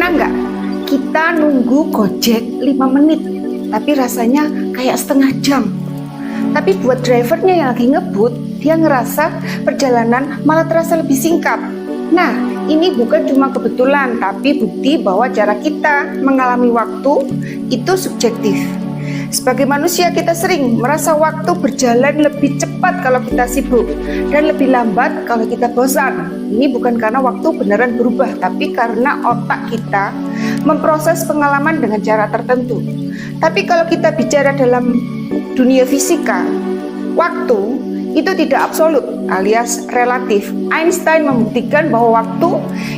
Pernah nggak kita nunggu Gojek 5 menit, tapi rasanya kayak setengah jam? Tapi buat drivernya yang lagi ngebut, dia ngerasa perjalanan malah terasa lebih singkat. Nah, ini bukan cuma kebetulan, tapi bukti bahwa cara kita mengalami waktu itu subjektif. Sebagai manusia, kita sering merasa waktu berjalan lebih cepat kalau kita sibuk dan lebih lambat kalau kita bosan. Ini bukan karena waktu beneran berubah, tapi karena otak kita memproses pengalaman dengan cara tertentu. Tapi kalau kita bicara dalam dunia fisika, waktu itu tidak absolut alias relatif. Einstein membuktikan bahwa waktu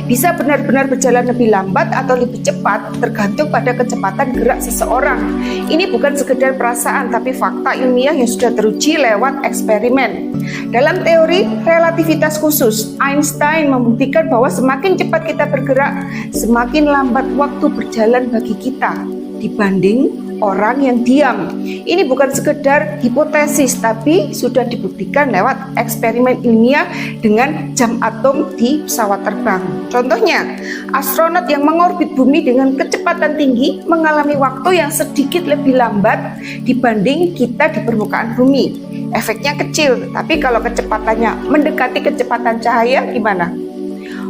bisa benar-benar berjalan lebih lambat atau lebih cepat tergantung pada kecepatan gerak seseorang. Ini bukan sekedar perasaan, tapi fakta ilmiah yang sudah teruji lewat eksperimen. Dalam teori relativitas khusus, Einstein membuktikan bahwa semakin cepat kita bergerak, semakin lambat waktu berjalan bagi kita dibanding orang yang diam. Ini bukan sekedar hipotesis, tapi sudah dibuktikan lewat eksperimen ilmiah dengan jam atom di pesawat terbang. Contohnya, astronot yang mengorbit bumi dengan kecepatan tinggi mengalami waktu yang sedikit lebih lambat dibanding kita di permukaan bumi. Efeknya kecil, tapi kalau kecepatannya mendekati kecepatan cahaya gimana?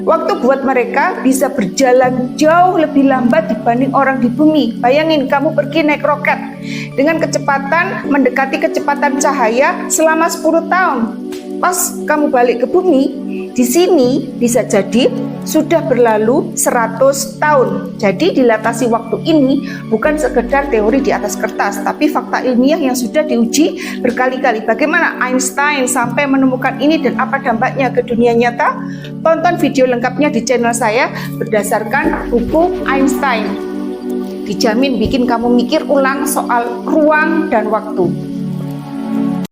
Waktu buat mereka bisa berjalan jauh lebih lambat dibanding orang di bumi. Bayangin kamu pergi naik roket dengan kecepatan mendekati kecepatan cahaya selama 10 tahun. Pas kamu balik ke bumi, di sini bisa jadi sudah berlalu 100 tahun. Jadi dilatasi waktu ini bukan sekedar teori di atas kertas, tapi fakta ilmiah yang sudah diuji berkali-kali. Bagaimana Einstein sampai menemukan ini dan apa dampaknya ke dunia nyata? Tonton video lengkapnya di channel saya berdasarkan buku Einstein. Dijamin bikin kamu mikir ulang soal ruang dan waktu.